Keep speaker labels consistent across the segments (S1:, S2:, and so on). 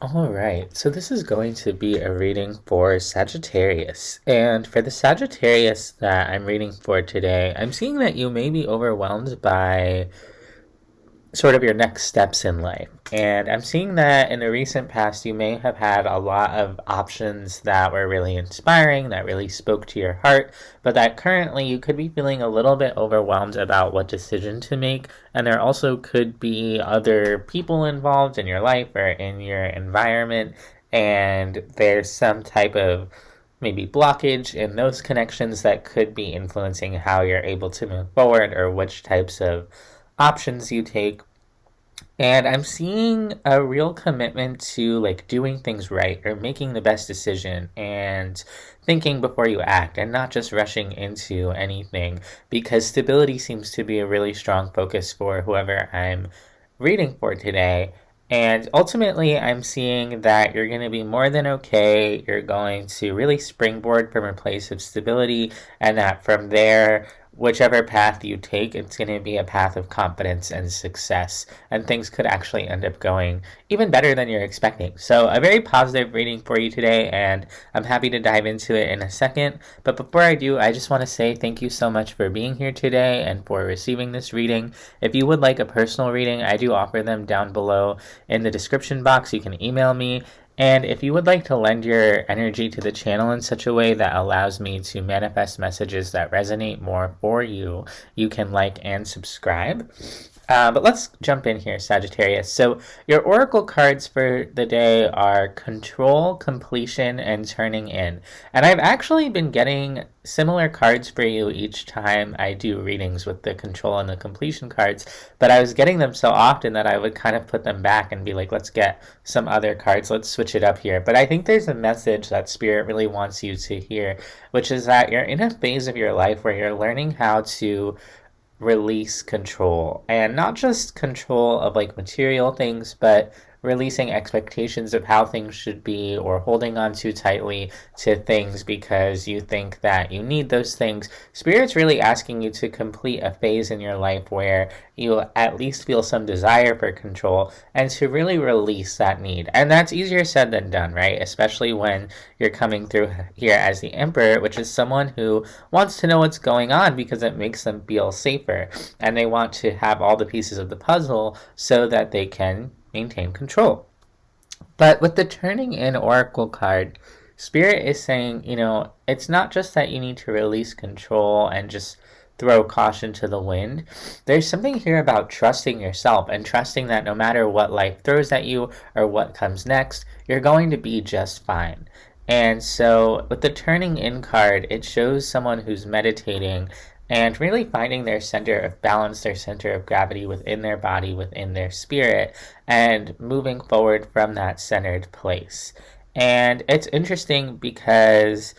S1: All right, so this is going to be a reading for Sagittarius. And for the Sagittarius that I'm reading for today, I'm seeing that you may be overwhelmed by sort of your next steps in life. And I'm seeing that in the recent past, you may have had a lot of options that were really inspiring, that really spoke to your heart, but that currently you could be feeling a little bit overwhelmed about what decision to make. And there also could be other people involved in your life or in your environment, and there's some type of maybe blockage in those connections that could be influencing how you're able to move forward or which types of options you take. And I'm seeing a real commitment to like doing things right or making the best decision and thinking before you act and not just rushing into anything, because stability seems to be a really strong focus for whoever I'm reading for today. And ultimately, I'm seeing that you're going to be more than okay. You're going to really springboard from a place of stability, and that from there, whichever path you take, it's going to be a path of confidence and success, and things could actually end up going even better than you're expecting. So, a very positive reading for you today, and I'm happy to dive into it in a second. But before I do, I just want to say thank you so much for being here today and for receiving this reading. If you would like a personal reading, I do offer them down below in the description box. You can email me. And if you would like to lend your energy to the channel in such a way that allows me to manifest messages that resonate more for you, you can like and subscribe. But let's jump in here, Sagittarius. So, your oracle cards for the day are control, completion, and turning in. And I've actually been getting similar cards for you each time I do readings with the control and the completion cards, but I was getting them so often that I would kind of put them back and be like, let's get some other cards, let's switch it up here. But I think there's a message that Spirit really wants you to hear, which is that you're in a phase of your life where you're learning how to release control, and not just control of like material things, but releasing expectations of how things should be, or holding on too tightly to things because you think that you need those things. Spirit's really asking you to complete a phase in your life where you at least feel some desire for control and to really release that need. And that's easier said than done, right? Especially when you're coming through here as the Emperor, which is someone who wants to know what's going on because it makes them feel safer, and they want to have all the pieces of the puzzle so that they can maintain control. But with the turning in oracle card, Spirit is saying, it's not just that you need to release control and just throw caution to the wind. There's something here about trusting yourself and trusting that no matter what life throws at you or what comes next, you're going to be just fine. And so, with the turning in card, it shows someone who's meditating and really finding their center of balance, their center of gravity within their body, within their spirit, and moving forward from that centered place. And it's interesting because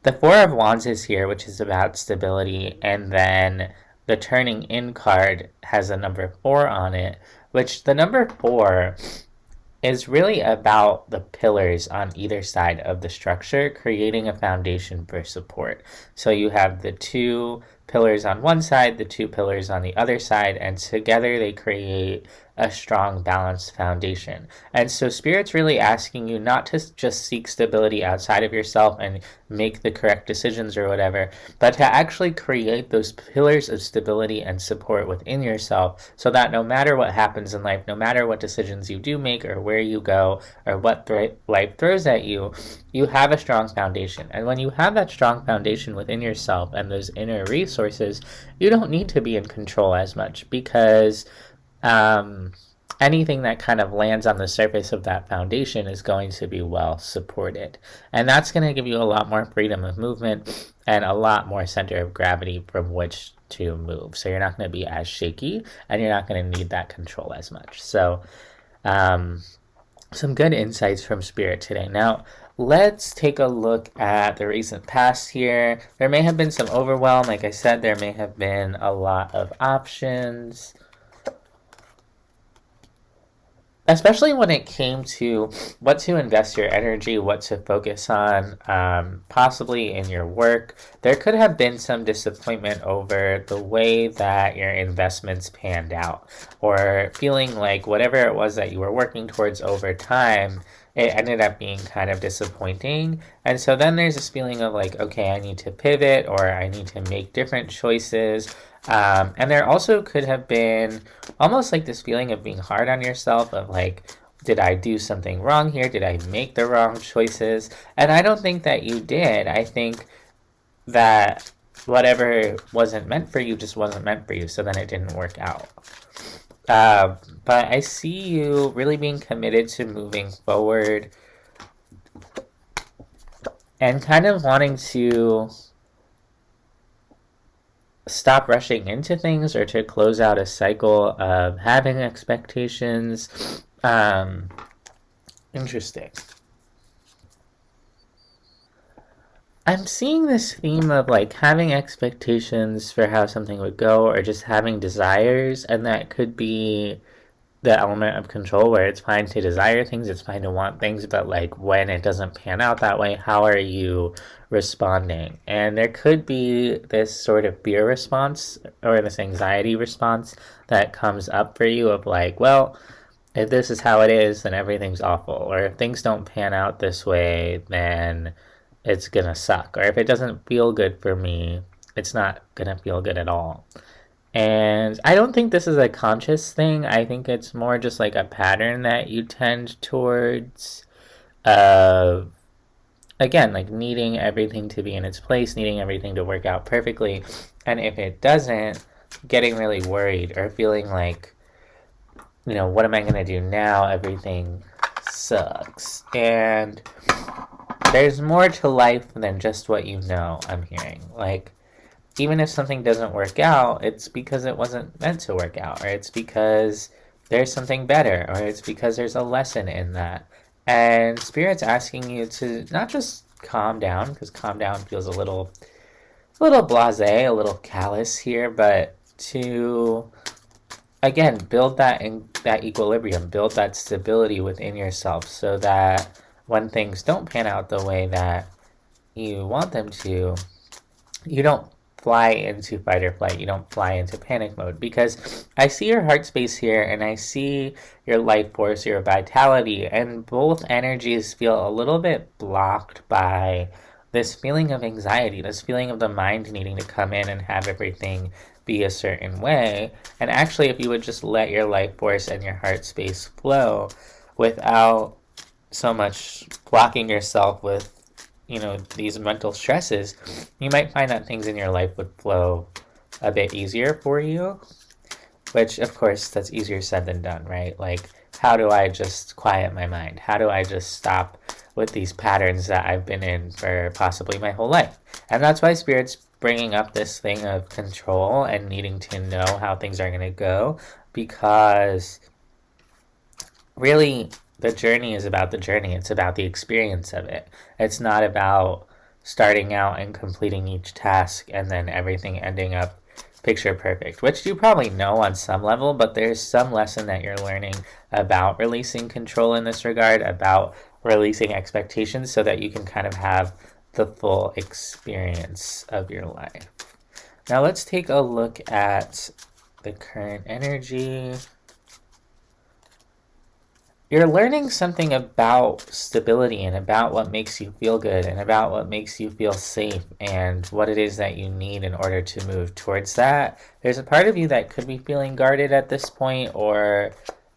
S1: the Four of Wands is here, which is about stability, and then the turning in card has a number 4 on it, which the number 4 is really about the pillars on either side of the structure, creating a foundation for support. So you have the two pillars on one side, the two pillars on the other side, and together they create a strong, balanced foundation. And so Spirit's really asking you not to just seek stability outside of yourself and make the correct decisions or whatever, but to actually create those pillars of stability and support within yourself, so that no matter what happens in life, no matter what decisions you do make or where you go or what life throws at you, you have a strong foundation. And when you have that strong foundation within yourself and those inner resources, you don't need to be in control as much, because anything that kind of lands on the surface of that foundation is going to be well supported. And that's going to give you a lot more freedom of movement and a lot more center of gravity from which to move. So you're not going to be as shaky, and you're not going to need that control as much. So, some good insights from Spirit today. Now, let's take a look at the recent past here. There may have been some overwhelm. Like I said, there may have been a lot of options. especially when it came to what to invest your energy, what to focus on, possibly in your work. There could have been some disappointment over the way that your investments panned out, or feeling like whatever it was that you were working towards over time, it ended up being kind of disappointing. And so then there's this feeling of like, okay, I need to pivot or I need to make different choices. And there also could have been almost like this feeling of being hard on yourself, of like, did I do something wrong here? Did I make the wrong choices? And I don't think that you did. I think that whatever wasn't meant for you just wasn't meant for you. So then it didn't work out. But I see you really being committed to moving forward and kind of wanting to stop rushing into things or to close out a cycle of having expectations. Interesting. I'm seeing this theme of like having expectations for how something would go or just having desires, and that could be the element of control where it's fine to desire things, it's fine to want things, but like when it doesn't pan out that way, how are you responding? And there could be this sort of fear response or this anxiety response that comes up for you of like, well, if this is how it is, then everything's awful. Or if things don't pan out this way, then it's gonna suck. Or if it doesn't feel good for me, it's not gonna feel good at all. And I don't think this is a conscious thing. I think it's more just like a pattern that you tend towards. Uh, Again, like needing everything to be in its place, needing everything to work out perfectly. And if it doesn't, getting really worried or feeling like, what am I going to do now? Everything sucks. And there's more to life than just what you know, I'm hearing. Like, even if something doesn't work out, it's because it wasn't meant to work out, or it's because there's something better, or it's because there's a lesson in that. And Spirit's asking you to not just calm down, because calm down feels a little blasé, a little callous here, but to again build that equilibrium, build that stability within yourself, so that when things don't pan out the way that you want them to, you don't fly into fight or flight. You don't fly into panic mode, because I see your heart space here and I see your life force, your vitality, and both energies feel a little bit blocked by this feeling of anxiety, this feeling of the mind needing to come in and have everything be a certain way. And actually, if you would just let your life force and your heart space flow without so much blocking yourself with these mental stresses, you might find that things in your life would flow a bit easier for you, which of course that's easier said than done, right? Like, how do I just quiet my mind? How do I just stop with these patterns that I've been in for possibly my whole life? And that's why Spirit's bringing up this thing of control and needing to know how things are going to go, because really the journey is about the journey. It's about the experience of it. It's not about starting out and completing each task and then everything ending up picture perfect, which you probably know on some level, but there's some lesson that you're learning about releasing control in this regard, about releasing expectations, so that you can kind of have the full experience of your life. Now let's take a look at the current energy. You're learning something about stability and about what makes you feel good and about what makes you feel safe and what it is that you need in order to move towards that. There's a part of you that could be feeling guarded at this point, or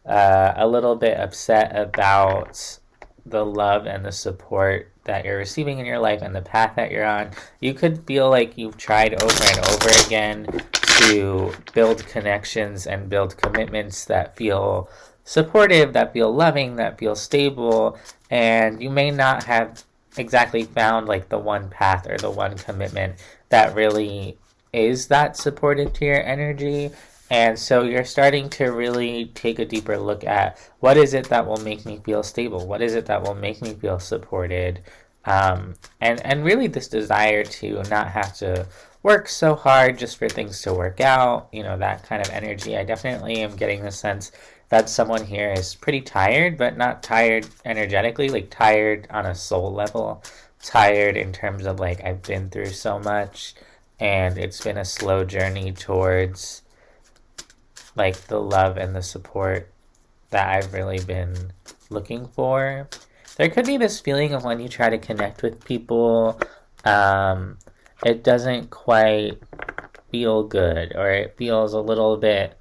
S1: a little bit upset about the love and the support that you're receiving in your life and the path that you're on. You could feel like you've tried over and over again to build connections and build commitments that feel supportive, that feel loving, that feel stable, and you may not have exactly found like the one path or the one commitment that really is that supportive to your energy. And so you're starting to really take a deeper look at, what is it that will make me feel stable? What is it that will make me feel supported? And really this desire to not have to work so hard just for things to work out, that kind of energy. I definitely am getting the sense that someone here is pretty tired, but not tired energetically, like tired on a soul level, tired in terms of like I've been through so much and it's been a slow journey towards like the love and the support that I've really been looking for. There could be this feeling of when you try to connect with people, um, it doesn't quite feel good, or it feels a little bit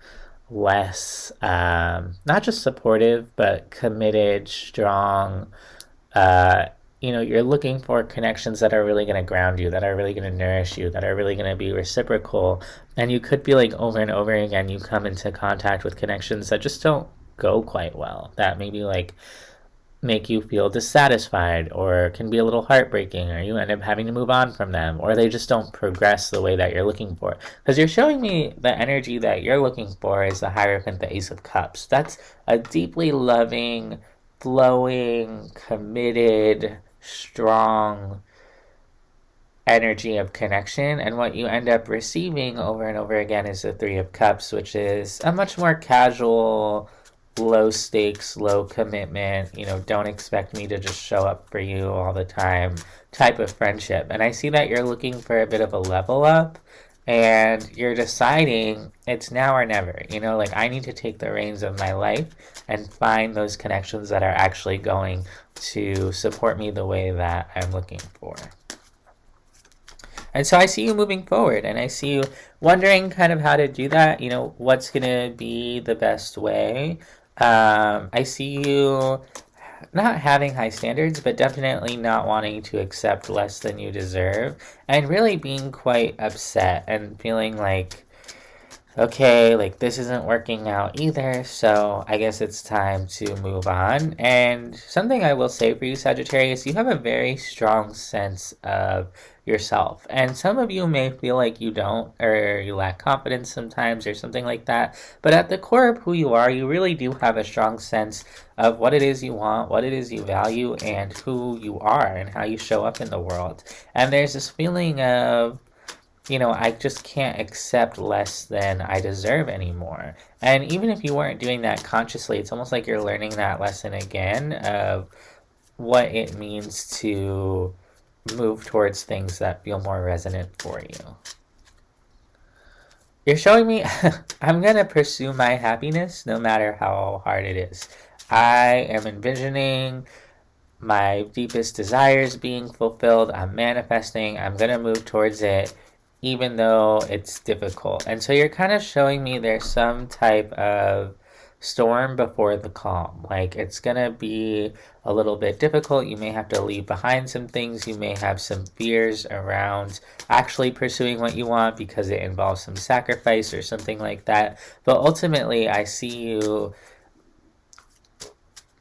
S1: less, not just supportive, but committed, strong. Uh, you're looking for connections that are really going to ground you, that are really going to nourish you, that are really going to be reciprocal. And you could be like over and over again, you come into contact with connections that just don't go quite well, that maybe like make you feel dissatisfied or can be a little heartbreaking, or you end up having to move on from them, or they just don't progress the way that you're looking for. Because you're showing me the energy that you're looking for is the Hierophant, the Ace of Cups. That's a deeply loving, flowing, committed, strong energy of connection. And what you end up receiving over and over again is the Three of Cups, which is a much more casual, low stakes, low commitment, don't expect me to just show up for you all the time type of friendship. And I see that you're looking for a bit of a level up, and you're deciding it's now or never. Like I need to take the reins of my life and find those connections that are actually going to support me the way that I'm looking for. And so I see you moving forward, and I see you wondering kind of how to do that, what's going to be the best way. I see you not having high standards, but definitely not wanting to accept less than you deserve, and really being quite upset and feeling like, okay, like this isn't working out either, so I guess it's time to move on. And something I will say for you, Sagittarius, you have a very strong sense of yourself. And some of you may feel like you don't, or you lack confidence sometimes, or something like that. But at the core of who you are, you really do have a strong sense of what it is you want, what it is you value, and who you are, and how you show up in the world. And there's this feeling of, I just can't accept less than I deserve anymore. And even if you weren't doing that consciously, it's almost like you're learning that lesson again of what it means to move towards things that feel more resonant for you. You're showing me I'm going to pursue my happiness no matter how hard it is. I am envisioning my deepest desires being fulfilled. I'm manifesting. I'm going to move towards it even though it's difficult. And so you're kind of showing me there's some type of storm before the calm. Like it's going to be a little bit difficult. You may have to leave behind some things. You may have some fears around actually pursuing what you want because it involves some sacrifice or something like that. But ultimately, I see you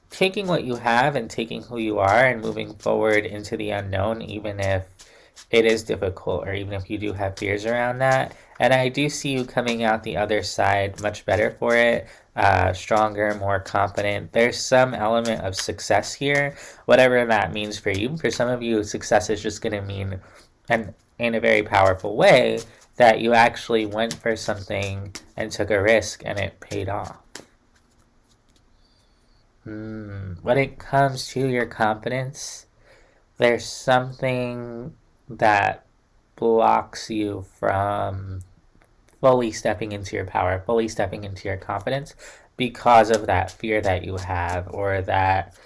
S1: taking what you have and taking who you are and moving forward into the unknown, even if it is difficult, or even if you do have fears around that. And I do see you coming out the other side much better for it, stronger, more confident. There's some element of success here, whatever that means for you. For some of you, success is just going to mean, and in a very powerful way, that you actually went for something and took a risk and it paid off. When it comes to your confidence, there's something that blocks you from fully stepping into your power, fully stepping into your confidence because of that fear that you have, or that,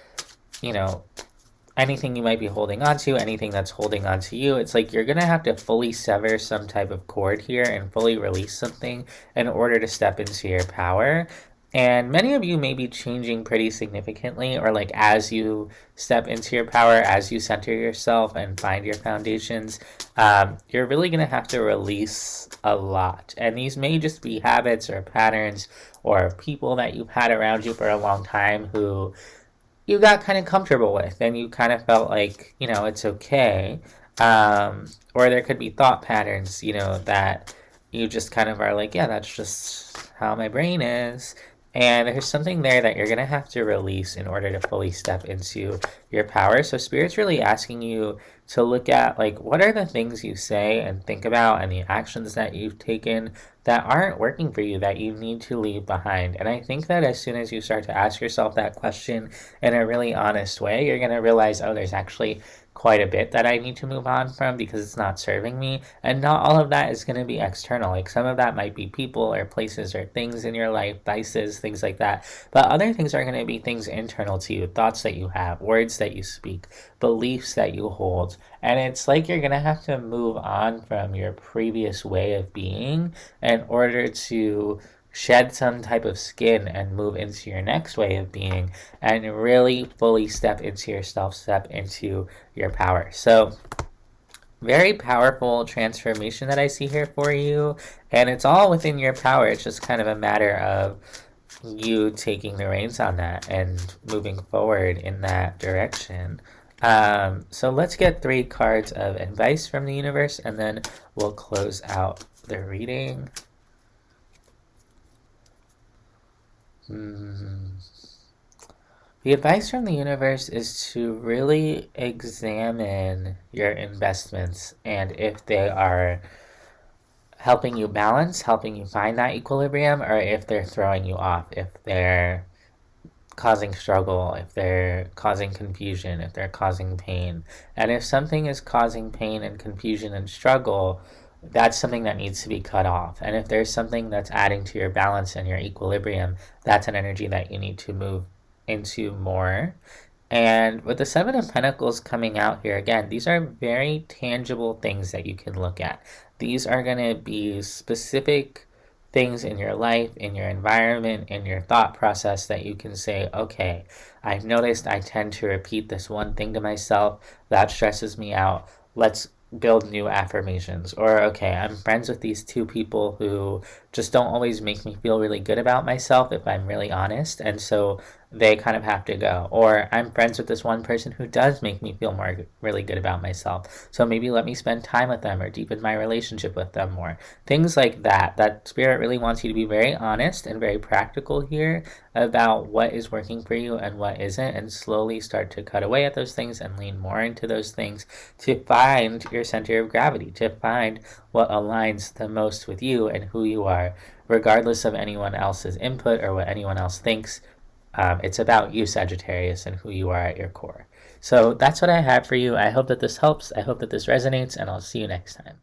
S1: anything you might be holding on to, anything that's holding on to you. It's like you're going to have to fully sever some type of cord here and fully release something in order to step into your power. And many of you may be changing pretty significantly, or like as you step into your power, as you center yourself and find your foundations, you're really going to have to release a lot. And these may just be habits or patterns or people that you've had around you for a long time who you got kind of comfortable with and you kind of felt like, it's okay. Or there could be thought patterns, that you just kind of are like, yeah, that's just how my brain is. And there's something there that you're going to have to release in order to fully step into your power. So Spirit's really asking you to look at, like, what are the things you say and think about and the actions that you've taken that aren't working for you that you need to leave behind. And I think that as soon as you start to ask yourself that question in a really honest way, you're going to realize, oh, there's actually quite a bit that I need to move on from because it's not serving me. And not all of that is going to be external. Like some of that might be people or places or things in your life, vices, things like that. But other things are going to be things internal to you, thoughts that you have, words that you speak, beliefs that you hold. And it's like you're going to have to move on from your previous way of being in order to shed some type of skin and move into your next way of being and really fully step into yourself, step into your power. So, very powerful transformation that I see here for you, and it's all within your power. It's just kind of a matter of you taking the reins on that and moving forward in that direction. So let's get 3 cards of advice from the universe, and then we'll close out the reading. The advice from the universe is to really examine your investments and if they are helping you balance, helping you find that equilibrium, or if they're throwing you off, if they're causing struggle, if they're causing confusion, if they're causing pain. And if something is causing pain and confusion and struggle, that's something that needs to be cut off. And if there's something that's adding to your balance and your equilibrium, that's an energy that you need to move into more. And with the Seven of Pentacles coming out here, again, these are very tangible things that you can look at. These are going to be specific things in your life, in your environment, in your thought process that you can say, okay, I've noticed I tend to repeat this one thing to myself. That stresses me out. Let's build new affirmations. Or, okay, I'm friends with these 2 people who just don't always make me feel really good about myself if I'm really honest. And so they kind of have to go. Or I'm friends with this one person who does make me feel really good about myself. So maybe let me spend time with them or deepen my relationship with them more. Things like that. That spirit really wants you to be very honest and very practical here about what is working for you and what isn't, and slowly start to cut away at those things and lean more into those things to find your center of gravity, to find what aligns the most with you and who you are, regardless of anyone else's input or what anyone else thinks. It's about you, Sagittarius, and who you are at your core. So that's what I have for you. I hope that this helps. I hope that this resonates, and I'll see you next time.